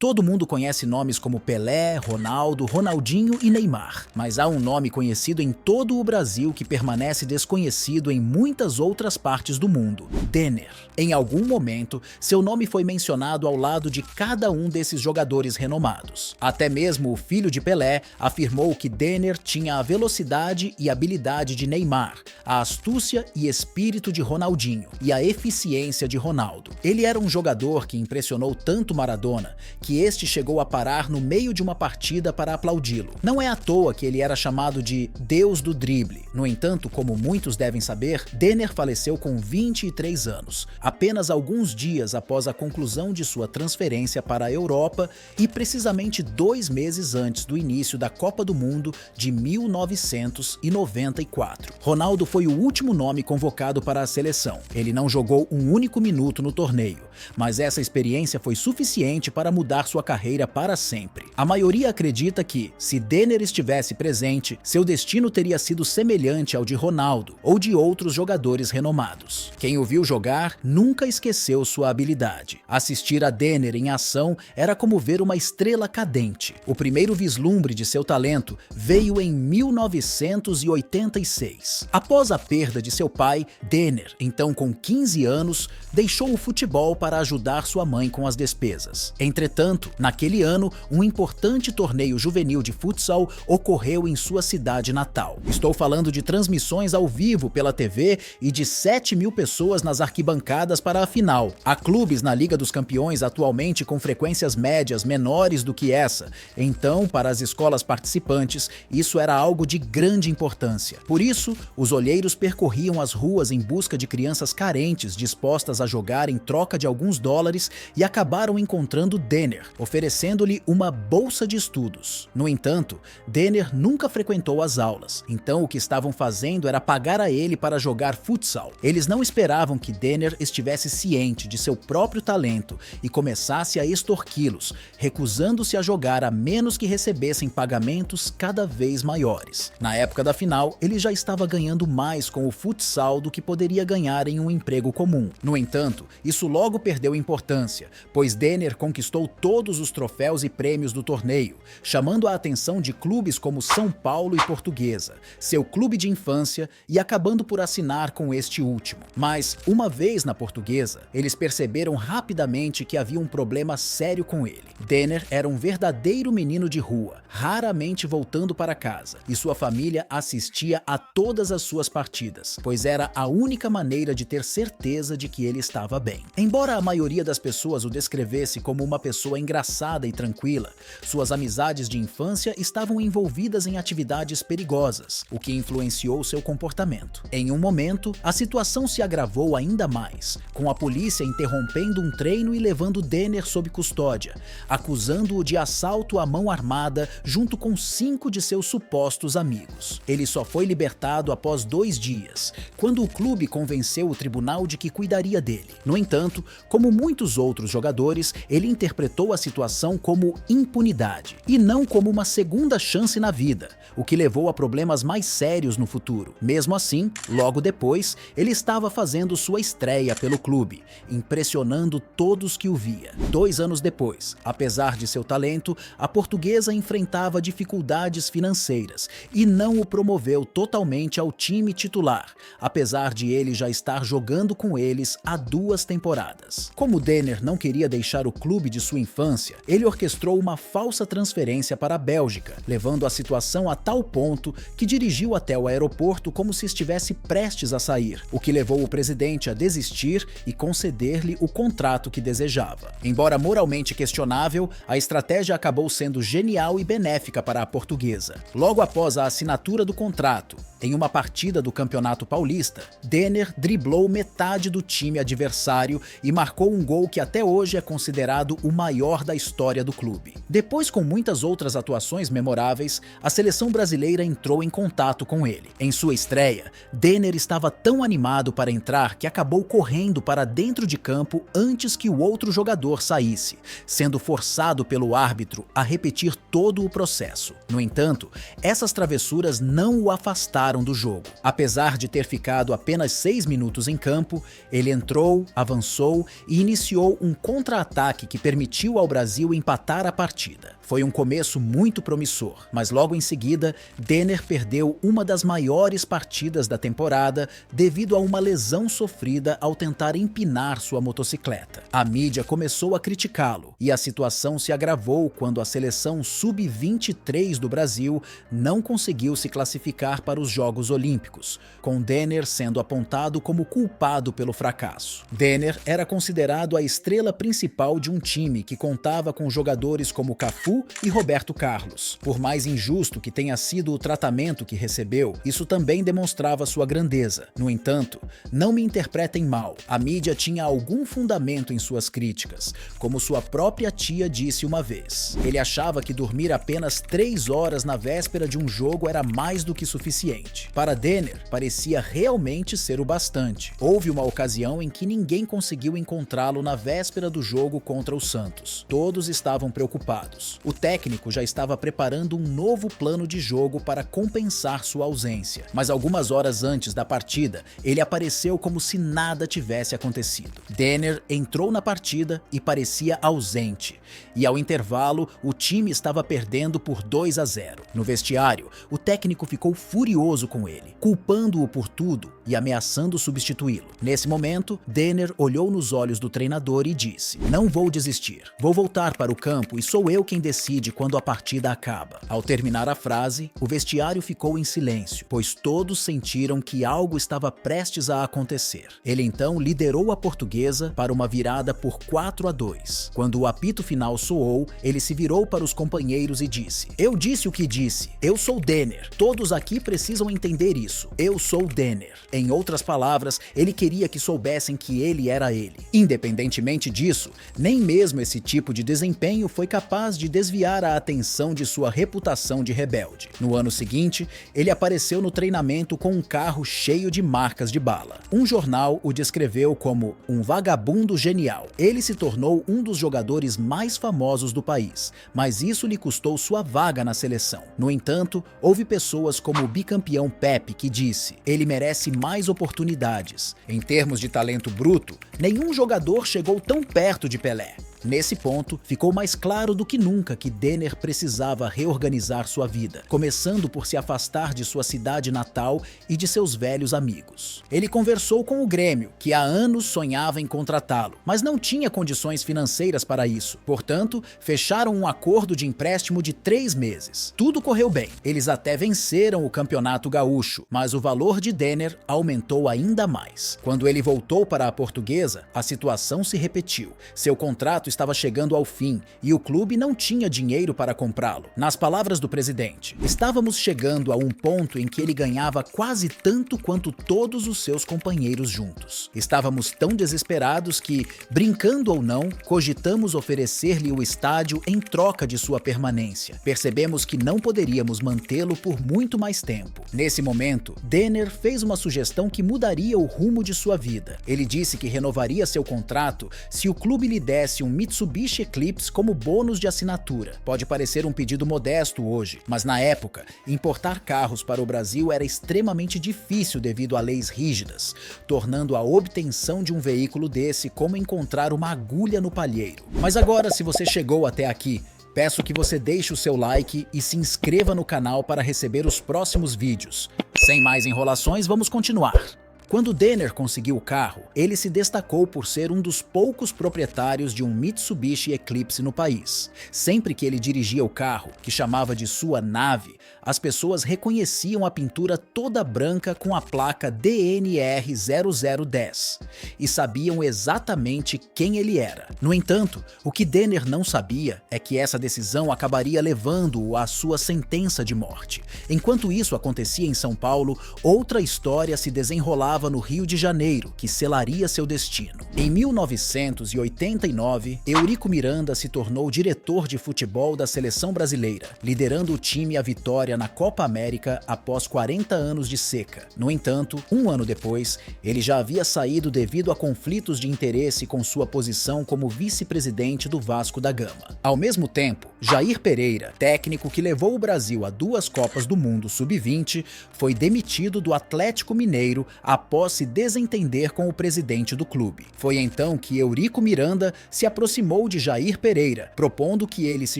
Todo mundo conhece nomes como Pelé, Ronaldo, Ronaldinho e Neymar, mas há um nome conhecido em todo o Brasil que permanece desconhecido em muitas outras partes do mundo: Denner. Em algum momento, seu nome foi mencionado ao lado de cada um desses jogadores renomados. Até mesmo o filho de Pelé afirmou que Denner tinha a velocidade e habilidade de Neymar, a astúcia e espírito de Ronaldinho e a eficiência de Ronaldo. Ele era um jogador que impressionou tanto Maradona que este chegou a parar no meio de uma partida para aplaudi-lo. Não é à toa que ele era chamado de Deus do drible. No entanto, como muitos devem saber, Denner faleceu com 23 anos, apenas alguns dias após a conclusão de sua transferência para a Europa e precisamente 2 meses antes do início da Copa do Mundo de 1994. Ronaldo foi o último nome convocado para a seleção. Ele não jogou um único minuto no torneio, mas essa experiência foi suficiente para mudar sua carreira para sempre. A maioria acredita que, se Denner estivesse presente, seu destino teria sido semelhante ao de Ronaldo ou de outros jogadores renomados. Quem o viu jogar nunca esqueceu sua habilidade. Assistir a Denner em ação era como ver uma estrela cadente. O primeiro vislumbre de seu talento veio em 1986. Após a perda de seu pai, Denner, então com 15 anos, deixou o futebol para ajudar sua mãe com as despesas. Entretanto, naquele ano, um importante torneio juvenil de futsal ocorreu em sua cidade natal. Estou falando de transmissões ao vivo pela TV e de 7.000 pessoas nas arquibancadas para a final. Há clubes na Liga dos Campeões atualmente com frequências médias menores do que essa, então, para as escolas participantes, isso era algo de grande importância. Por isso, os olheiros percorriam as ruas em busca de crianças carentes dispostas a jogar em troca de alguns dólares e acabaram encontrando Denner, oferecendo-lhe uma bolsa de estudos. No entanto, Denner nunca frequentou as aulas, então o que estavam fazendo era pagar a ele para jogar futsal. Eles não esperavam que Denner estivesse ciente de seu próprio talento e começasse a extorquí-los, recusando-se a jogar a menos que recebessem pagamentos cada vez maiores. Na época da final, ele já estava ganhando mais com o futsal do que poderia ganhar em um emprego comum. No entanto, isso logo perdeu importância, pois Denner conquistou todos os troféus e prêmios do torneio, chamando a atenção de clubes como São Paulo e Portuguesa, seu clube de infância, e acabando por assinar com este último. Mas, uma vez na Portuguesa, eles perceberam rapidamente que havia um problema sério com ele. Denner era um verdadeiro menino de rua, raramente voltando para casa, e sua família assistia a todas as suas partidas, pois era a única maneira de ter certeza de que ele estava bem. Embora a maioria das pessoas o descrevesse como uma pessoa engraçada e tranquila, suas amizades de infância estavam envolvidas em atividades perigosas, o que influenciou seu comportamento. Em um momento, a situação se agravou ainda mais, com a polícia interrompendo um treino e levando Denner sob custódia, acusando-o de assalto à mão armada junto com 5 de seus supostos amigos. Ele só foi libertado após 2 dias, quando o clube convenceu o tribunal de que cuidaria dele. No entanto, como muitos outros jogadores, ele interpretou a situação como impunidade e não como uma segunda chance na vida, o que levou a problemas mais sérios no futuro. Mesmo assim, logo depois, ele estava fazendo sua estreia pelo clube, impressionando todos que o via. 2 anos depois, apesar de seu talento, a Portuguesa enfrentava dificuldades financeiras e não o promoveu totalmente ao time titular, apesar de ele já estar jogando com eles há 2 temporadas. Como Denner não queria deixar o clube de sua infância, ele orquestrou uma falsa transferência para a Bélgica, levando a situação a tal ponto que dirigiu até o aeroporto como se estivesse prestes a sair, o que levou o presidente a desistir e conceder-lhe o contrato que desejava. Embora moralmente questionável, a estratégia acabou sendo genial e benéfica para a Portuguesa. Logo após a assinatura do contrato, em uma partida do Campeonato Paulista, Denner driblou metade do time adversário e marcou um gol que até hoje é considerado o maior da história do clube. Depois, com muitas outras atuações memoráveis, a seleção brasileira entrou em contato com ele. Em sua estreia, Denner estava tão animado para entrar que acabou correndo para dentro de campo antes que o outro jogador saísse, sendo forçado pelo árbitro a repetir todo o processo. No entanto, essas travessuras não o afastaram do jogo. Apesar de ter ficado apenas 6 minutos em campo, ele entrou, avançou e iniciou um contra-ataque que permitiu permitiu ao Brasil empatar a partida. Foi um começo muito promissor, mas logo em seguida, Denner perdeu uma das maiores partidas da temporada devido a uma lesão sofrida ao tentar empinar sua motocicleta. A mídia começou a criticá-lo e a situação se agravou quando a seleção sub-23 do Brasil não conseguiu se classificar para os Jogos Olímpicos, com Denner sendo apontado como culpado pelo fracasso. Denner era considerado a estrela principal de um time que contava com jogadores como Cafu e Roberto Carlos. Por mais injusto que tenha sido o tratamento que recebeu, isso também demonstrava sua grandeza. No entanto, não me interpretem mal, a mídia tinha algum fundamento em suas críticas, como sua própria tia disse uma vez. Ele achava que dormir apenas 3 horas na véspera de um jogo era mais do que suficiente. Para Denner, parecia realmente ser o bastante. Houve uma ocasião em que ninguém conseguiu encontrá-lo na véspera do jogo contra o Santos. Todos estavam preocupados. O técnico já estava preparando um novo plano de jogo para compensar sua ausência, mas algumas horas antes da partida, ele apareceu como se nada tivesse acontecido. Denner entrou na partida e parecia ausente, e ao intervalo, o time estava perdendo por 2-0. No vestiário, o técnico ficou furioso com ele, culpando-o por tudo e ameaçando substituí-lo. Nesse momento, Denner olhou nos olhos do treinador e disse: "Não vou desistir, vou voltar para o campo e sou eu quem decide quando a partida acaba." Ao terminar a frase, o vestiário ficou em silêncio, pois todos sentiram que algo estava prestes a acontecer. Ele então liderou a Portuguesa para uma virada por 4-2. Quando o apito final soou, ele se virou para os companheiros e disse: "Eu disse o que disse, eu sou Denner, todos aqui precisam entender isso, eu sou Denner." Em outras palavras, ele queria que soubessem que ele era ele. Independentemente disso, nem mesmo esse tipo de desempenho foi capaz de desviar a atenção de sua reputação de rebelde. No ano seguinte, ele apareceu no treinamento com um carro cheio de marcas de bala. Um jornal o descreveu como um vagabundo genial. Ele se tornou um dos jogadores mais famosos do país, mas isso lhe custou sua vaga na seleção. No entanto, houve pessoas como o bicampeão Pepe que disse: "Ele merece mais oportunidades. Em termos de talento bruto, nenhum jogador chegou tão perto de Pelé." Nesse ponto, ficou mais claro do que nunca que Denner precisava reorganizar sua vida, começando por se afastar de sua cidade natal e de seus velhos amigos. Ele conversou com o Grêmio, que há anos sonhava em contratá-lo, mas não tinha condições financeiras para isso. Portanto, fecharam um acordo de empréstimo de 3 meses. Tudo correu bem. Eles até venceram o Campeonato Gaúcho, mas o valor de Denner aumentou ainda mais. Quando ele voltou para a Portuguesa, a situação se repetiu. Seu contrato estava chegando ao fim e o clube não tinha dinheiro para comprá-lo. Nas palavras do presidente, estávamos chegando a um ponto em que ele ganhava quase tanto quanto todos os seus companheiros juntos. Estávamos tão desesperados que, brincando ou não, cogitamos oferecer-lhe o estádio em troca de sua permanência. Percebemos que não poderíamos mantê-lo por muito mais tempo. Nesse momento, Denner fez uma sugestão que mudaria o rumo de sua vida. Ele disse que renovaria seu contrato se o clube lhe desse um Mitsubishi Eclipse como bônus de assinatura. Pode parecer um pedido modesto hoje, mas na época, importar carros para o Brasil era extremamente difícil devido a leis rígidas, tornando a obtenção de um veículo desse como encontrar uma agulha no palheiro. Mas agora, se você chegou até aqui, peço que você deixe o seu like e se inscreva no canal para receber os próximos vídeos. Sem mais enrolações, vamos continuar. Quando Denner conseguiu o carro, ele se destacou por ser um dos poucos proprietários de um Mitsubishi Eclipse no país. Sempre que ele dirigia o carro, que chamava de sua nave, as pessoas reconheciam a pintura toda branca com a placa DNR 0010 e sabiam exatamente quem ele era. No entanto, o que Denner não sabia é que essa decisão acabaria levando-o à sua sentença de morte. Enquanto isso acontecia em São Paulo, outra história se desenrolava no Rio de Janeiro, que selaria seu destino. Em 1989, Eurico Miranda se tornou diretor de futebol da seleção brasileira, liderando o time à vitória na Copa América após 40 anos de seca. No entanto, um ano depois, ele já havia saído devido a conflitos de interesse com sua posição como vice-presidente do Vasco da Gama. Ao mesmo tempo, Jair Pereira, técnico que levou o Brasil a 2 Copas do Mundo Sub-20, foi demitido do Atlético Mineiro após se desentender com o presidente do clube. Foi então que Eurico Miranda se aproximou de Jair Pereira, propondo que ele se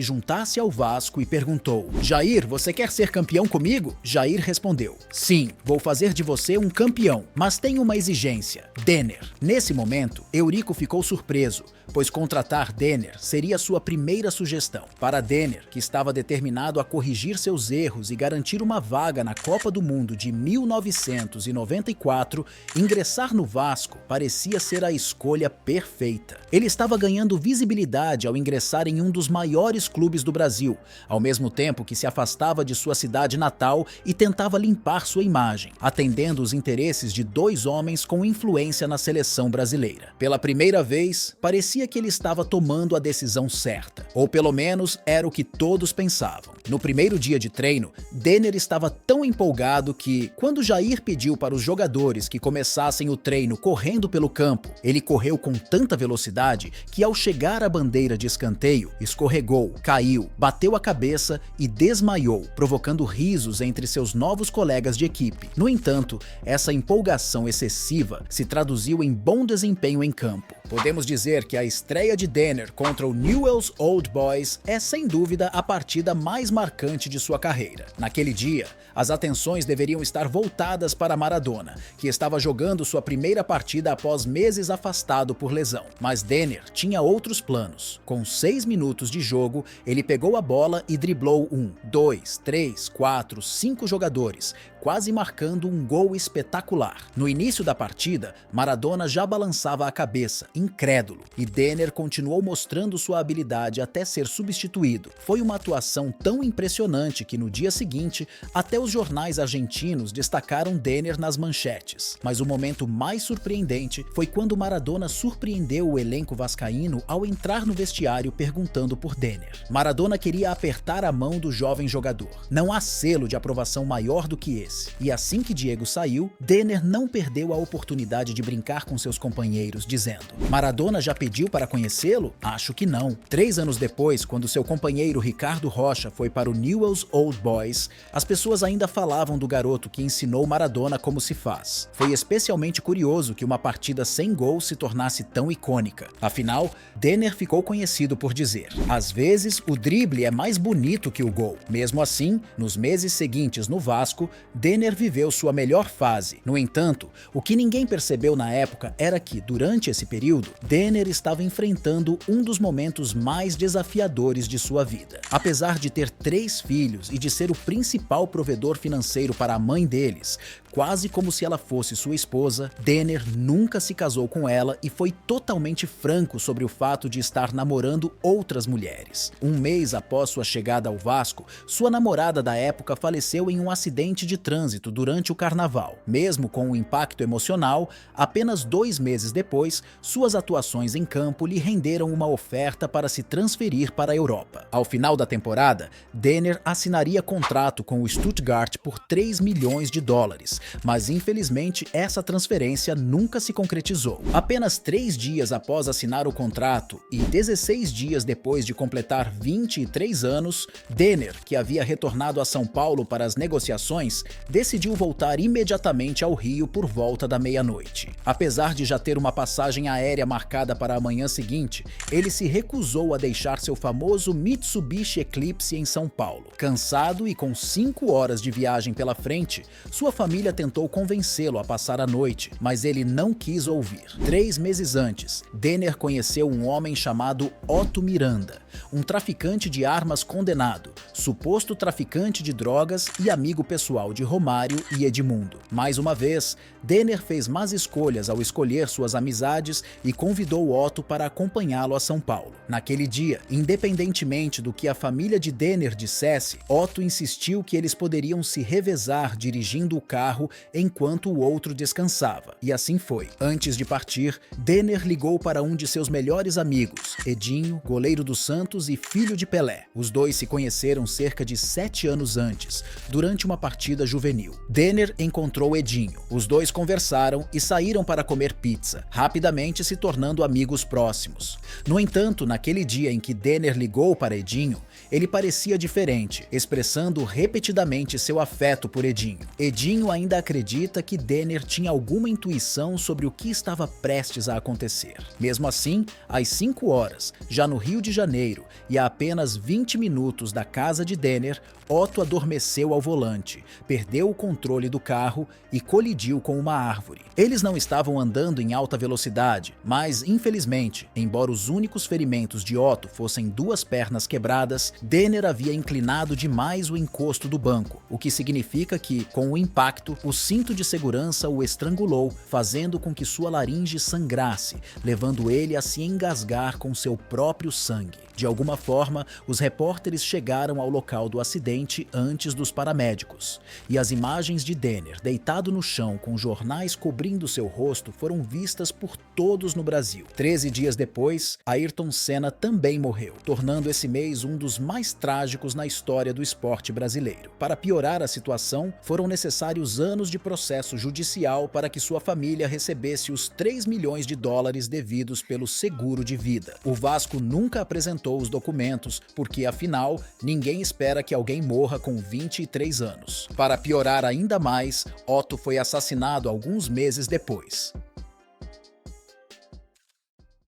juntasse ao Vasco e perguntou: "Jair, você quer ser campeão comigo?" Jair respondeu: "Sim, vou fazer de você um campeão, mas tenho uma exigência: Denner." Nesse momento, Eurico ficou surpreso, pois contratar Denner seria sua primeira sugestão. Para Denner, que estava determinado a corrigir seus erros e garantir uma vaga na Copa do Mundo de 1994, ingressar no Vasco parecia ser a escolha perfeita. Ele estava ganhando visibilidade ao ingressar em um dos maiores clubes do Brasil, ao mesmo tempo que se afastava de sua cidade natal e tentava limpar sua imagem, atendendo os interesses de 2 homens com influência na seleção brasileira. Pela primeira vez, parecia que ele estava tomando a decisão certa, ou pelo menos era o que todos pensavam. No primeiro dia de treino, Denner estava tão empolgado que, quando Jair pediu para os jogadores que começassem o treino correndo pelo campo, ele correu com tanta velocidade que, ao chegar à bandeira de escanteio, escorregou, caiu, bateu a cabeça e desmaiou, provocando risos entre seus novos colegas de equipe. No entanto, essa empolgação excessiva se traduziu em bom desempenho em campo. Podemos dizer que a estreia de Denner contra o Newell's Old Boys é sem dúvida a partida mais marcante de sua carreira. Naquele dia, as atenções deveriam estar voltadas para Maradona, que estava jogando sua primeira partida após meses afastado por lesão. Mas Denner tinha outros planos. Com 6 minutos de jogo, ele pegou a bola e driblou 1, 2, 3, 4, 5 jogadores, quase marcando um gol espetacular. No início da partida, Maradona já balançava a cabeça, incrédulo, e Denner continuou mostrando sua habilidade até ser substituído. Foi uma atuação tão impressionante que no dia seguinte, até os jornais argentinos destacaram Denner nas manchetes. Mas o momento mais surpreendente foi quando Maradona surpreendeu o elenco vascaíno ao entrar no vestiário perguntando por Denner. Maradona queria apertar a mão do jovem jogador. Não há selo de aprovação maior do que esse. E assim que Diego saiu, Denner não perdeu a oportunidade de brincar com seus companheiros, dizendo: "Maradona já pediu para conhecê-lo? Acho que não." 3 anos depois, quando seu companheiro Ricardo Rocha foi para o Newell's Old Boys, as pessoas ainda falavam do garoto que ensinou Maradona como se faz. Foi especialmente curioso que uma partida sem gol se tornasse tão icônica. Afinal, Denner ficou conhecido por dizer: "Às vezes, o drible é mais bonito que o gol." Mesmo assim, nos meses seguintes no Vasco, Denner viveu sua melhor fase. No entanto, o que ninguém percebeu na época era que, durante esse período, Denner estava enfrentando um dos momentos mais desafiadores de sua vida. Apesar de ter 3 filhos e de ser o principal provedor financeiro para a mãe deles, quase como se ela fosse sua esposa, Denner nunca se casou com ela e foi totalmente franco sobre o fato de estar namorando outras mulheres. Um mês após sua chegada ao Vasco, sua namorada da época faleceu em um acidente de trânsito durante o carnaval. Mesmo com o impacto emocional, apenas 2 meses depois, suas atuações em campo lhe renderam uma oferta para se transferir para a Europa. Ao final da temporada, Denner assinaria contrato com o Stuttgart por 3 milhões de dólares, mas infelizmente essa transferência nunca se concretizou. Apenas 3 dias após assinar o contrato e 16 dias depois de completar 23 anos, Denner, que havia retornado a São Paulo para as negociações, decidiu voltar imediatamente ao Rio por volta da meia-noite. Apesar de já ter uma passagem aérea marcada para a manhã seguinte, ele se recusou a deixar seu famoso Mitsubishi Eclipse em São Paulo. Cansado e com 5 horas de viagem pela frente, sua família tentou convencê-lo a passar a noite, mas ele não quis ouvir. 3 meses antes, Denner conheceu um homem chamado Otto Miranda, um traficante de armas condenado, suposto traficante de drogas e amigo pessoal de Romário e Edmundo. Mais uma vez, Denner fez más escolhas ao escolher suas amizades e convidou Otto para acompanhá-lo a São Paulo. Naquele dia, independentemente do que a família de Denner dissesse, Otto insistiu que eles poderiam se revezar dirigindo o carro carro enquanto o outro descansava. E assim foi. Antes de partir, Denner ligou para um de seus melhores amigos, Edinho, goleiro do Santos e filho de Pelé. Os dois se conheceram cerca de 7 anos antes, durante uma partida juvenil. Denner encontrou Edinho. Os dois conversaram e saíram para comer pizza, rapidamente se tornando amigos próximos. No entanto, naquele dia em que Denner ligou para Edinho, ele parecia diferente, expressando repetidamente seu afeto por Edinho. Edinho ainda acredita que Denner tinha alguma intuição sobre o que estava prestes a acontecer. Mesmo assim, às 5 horas, já no Rio de Janeiro, e a apenas 20 minutos da casa de Denner, Otto adormeceu ao volante, perdeu o controle do carro e colidiu com uma árvore. Eles não estavam andando em alta velocidade, mas, infelizmente, embora os únicos ferimentos de Otto fossem 2 pernas quebradas, Denner havia inclinado demais o encosto do banco, o que significa que, com o impacto, o cinto de segurança o estrangulou, fazendo com que sua laringe sangrasse, levando ele a se engasgar com seu próprio sangue. De alguma forma, os repórteres chegaram ao local do acidente antes dos paramédicos, e as imagens de Denner deitado no chão com jornais cobrindo seu rosto foram vistas por todos no Brasil. 13 dias depois, Ayrton Senna também morreu, tornando esse mês um dos mais trágicos na história do esporte brasileiro. Para piorar a situação, foram necessários anos de processo judicial para que sua família recebesse os 3 milhões de dólares devidos pelo seguro de vida. O Vasco nunca apresentou os documentos, porque afinal, ninguém espera que alguém morra com 23 anos. Para piorar ainda mais, Otto foi assassinado alguns meses depois.